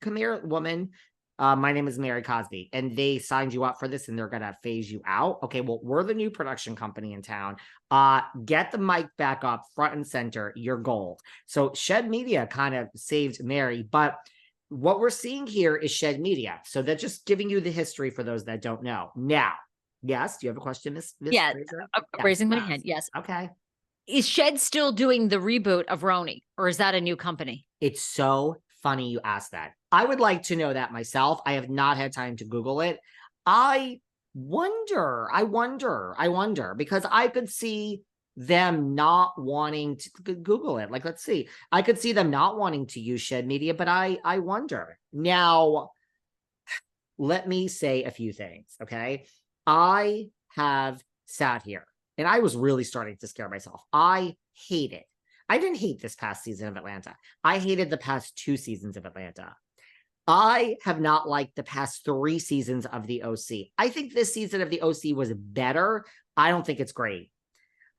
come here, woman. My name is Mary Cosby, and they signed you up for this, and they're gonna phase you out. Okay, well, we're the new production company in town. Get the mic back up front and center. You're gold. So Shed Media kind of saved Mary, but what we're seeing here is Shed Media. So they're just giving you the history for those that don't know. Now, yes, do you have a question, Miss Yeah, Fraser? raising my hand. Yes. Okay. Is Shed still doing the reboot of RHONY, or is that a new company? It's so funny you asked that. I would like to know that myself. I have not had time to Google it. I wonder, because I could see them not wanting to Google it. Like, let's see. I could see them not wanting to use Shed Media, but I wonder. Now, let me say a few things, okay? I have sat here and I was really starting to scare myself. I hate it. I didn't hate this past season of Atlanta. I hated the past 2 seasons of Atlanta. I have not liked the past 3 seasons of the OC. I think this season of the OC was better. I don't think it's great.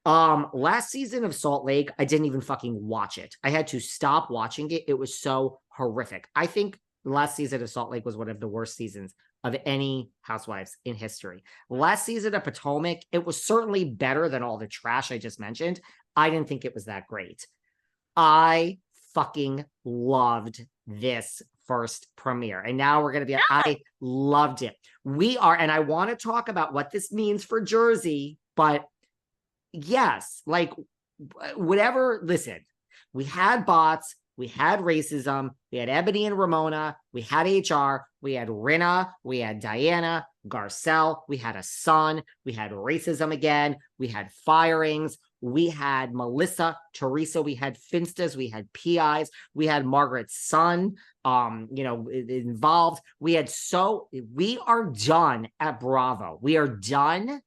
Last season of Salt Lake, I didn't even fucking watch it. I had to stop watching it. It was so horrific. I think the last season of Salt Lake was one of the worst seasons of any Housewives in history. Last season of Potomac, it was certainly better than all the trash I just mentioned. I didn't think it was that great. I fucking loved this first premiere. And now we're going to be, I loved it. We are, and I want to talk about what this means for Jersey, but yes, like whatever, listen, we had bots, we had racism, we had Ebony and Ramona, we had HR, we had Rinna, we had Diana, Garcelle, we had a son, we had racism again, we had firings, we had Melissa, Teresa, we had Finstas, we had PIs, we had Margaret's son, involved. We are done at Bravo. We are done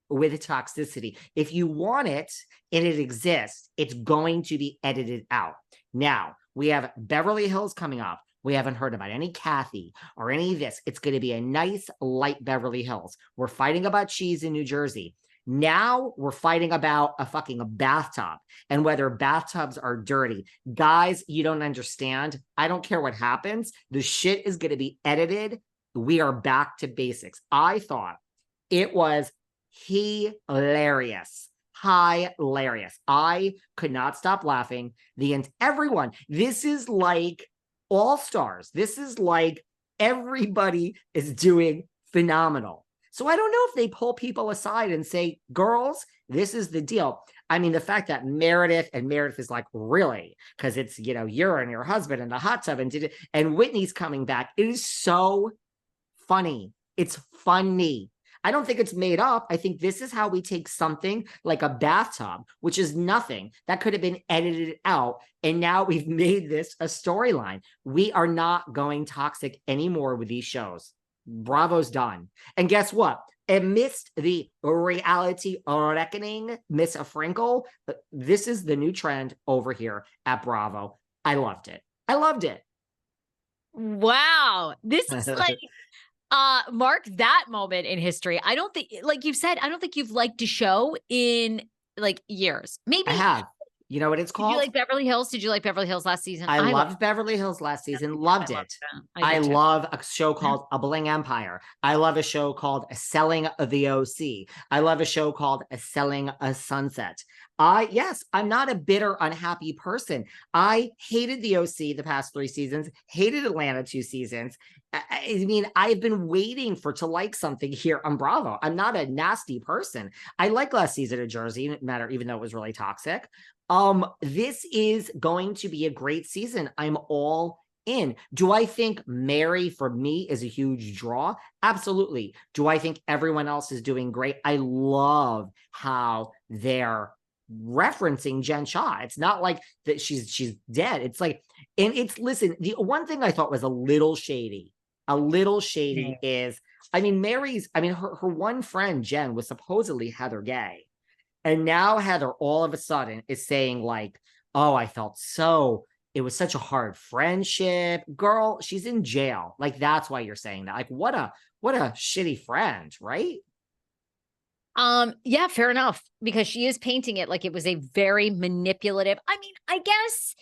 with toxicity. If you want it and it exists, it's going to be edited out. Now, we have Beverly Hills coming up. We haven't heard about any Kathy or any of this. It's going to be a nice, light Beverly Hills. We're fighting about cheese in New Jersey. Now we're fighting about a fucking bathtub and whether bathtubs are dirty. Guys, you don't understand. I don't care what happens. The shit is going to be edited. We are back to basics. I thought it was hilarious. Hilarious. I could not stop laughing. Everyone, this is like all stars. This is like everybody is doing phenomenal. So I don't know if they pull people aside and say, girls, this is the deal. I mean, the fact that Meredith is like, really? Because it's, you're and your husband in the hot tub and Whitney's coming back. It is so funny. It's funny. I don't think it's made up. I think this is how we take something like a bathtub, which is nothing that could have been edited out. And now we've made this a storyline. We are not going toxic anymore with these shows. Bravo's done. And guess what? Amidst the reality reckoning, Miss Frinkle, this is the new trend over here at Bravo. I loved it. I loved it. Wow. This is like, mark that moment in history. I don't think, like you've said, I don't think you've liked a show in like years. Maybe I have. You know what it's called? Did you like Beverly Hills? Did you like Beverly Hills last season? I loved Beverly Hills last season. Loved it. I love a show called A Bling Empire. I love a show called Selling the OC. I love a show called Selling a Sunset. Yes, I'm not a bitter, unhappy person. I hated the OC the past 3 seasons, hated Atlanta 2 seasons. I mean, I've been waiting to like something here on Bravo. I'm not a nasty person. I like last season of Jersey, even though it was really toxic. This is going to be a great season. I'm all in. Do I think Mary, for me, is a huge draw? Absolutely. Do I think everyone else is doing great? I love how they're referencing Jen Shah. It's not like that she's dead. It's like, and it's, listen, the one thing I thought was a little shady is, her one friend, Jen, was supposedly Heather Gay. And now Heather all of a sudden is saying like, oh, it was such a hard friendship. Girl, she's in jail. Like, that's why you're saying that. Like, what a shitty friend, right? Yeah, fair enough. Because she is painting it like it was a very manipulative. I mean, I guess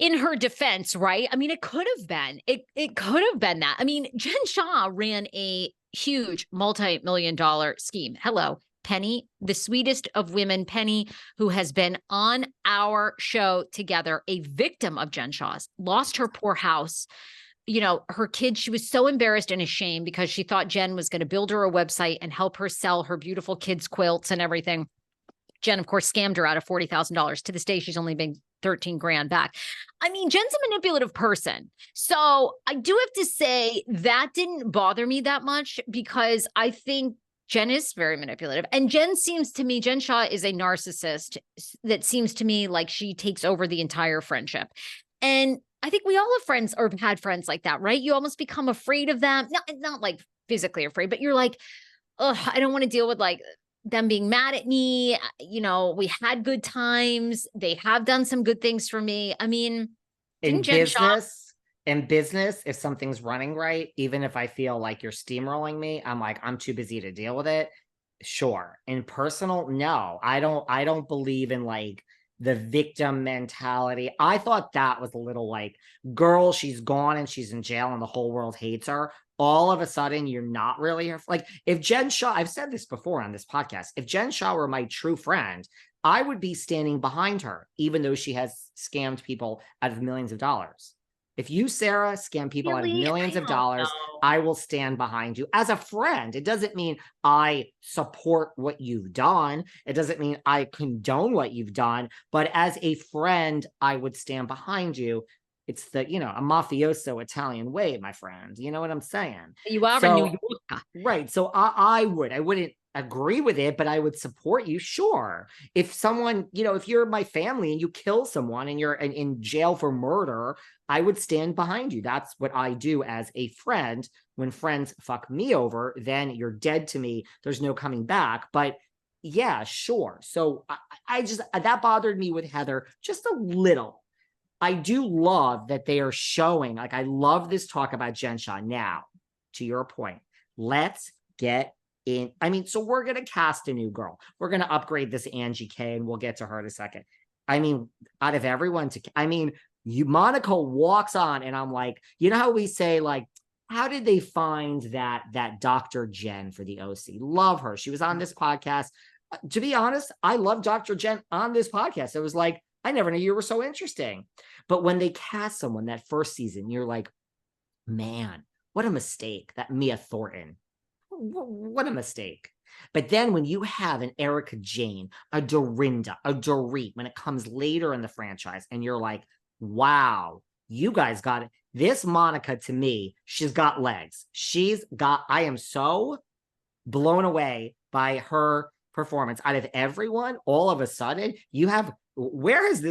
In her defense, right? I mean, it could have been. It could have been that. I mean, Jen Shah ran a huge multi-million-dollar scheme. Hello, Penny, the sweetest of women, Penny, who has been on our show together, a victim of Jen Shah's, lost her poor house. You know, her kids, she was so embarrassed and ashamed because she thought Jen was going to build her a website and help her sell her beautiful kids' quilts and everything. Jen, of course, scammed her out of $40,000. To this day, she's only been 13 grand back. I mean, Jen's a manipulative person. So I do have to say that didn't bother me that much because I think Jen is very manipulative. And Jen Shah is a narcissist that seems to me like she takes over the entire friendship. And I think we all have friends or had friends like that, right? You almost become afraid of them. Not like physically afraid, but you're like, oh, I don't want to deal with like them being mad at me. You know, we had good times. They have done some good things for me. I mean, in business, if something's running right, even if I feel like you're steamrolling me, I'm like, I'm too busy to deal with it. Sure. In personal, no, I don't believe in like the victim mentality. I thought that was a little like, girl, she's gone and she's in jail and the whole world hates her. All of a sudden, you're not really her. Like, if Jen Shah, I've said this before on this podcast, if Jen Shah were my true friend, I would be standing behind her, even though she has scammed people out of millions of dollars. If you, Sarah, scam people out of millions of dollars, I will stand behind you as a friend. It doesn't mean I support what you've done. It doesn't mean I condone what you've done. But as a friend, I would stand behind you. It's the, a mafioso Italian way, my friend. You know what I'm saying? You are in New York. Right. So I wouldn't agree with it, but I would support you. Sure. If someone, if you're my family and you kill someone and you're in jail for murder, I would stand behind you. That's what I do as a friend. When friends fuck me over, then you're dead to me. There's no coming back. But yeah, sure. So I just, that bothered me with Heather just a little. I do love that they are showing, like, I love this talk about Jen Shah. Now, to your point, let's get in. I mean, so we're going to cast a new girl. We're going to upgrade this Angie K, and we'll get to her in a second. I mean, out of everyone Monica walks on, and I'm like, you know how we say, like, how did they find that Dr. Jen for the OC? Love her. She was on this podcast. To be honest, I love Dr. Jen on this podcast. It was like, I never knew you were so interesting. But when they cast someone that first season, you're like, man, what a mistake, that Mia Thornton. What a mistake. But then when you have an Erica Jane, a Dorinda, a Dorit, when it comes later in the franchise, and you're like, wow, you guys got it. This Monica, to me, she's got legs. I am so blown away by her performance. Out of everyone, all of a sudden, where has this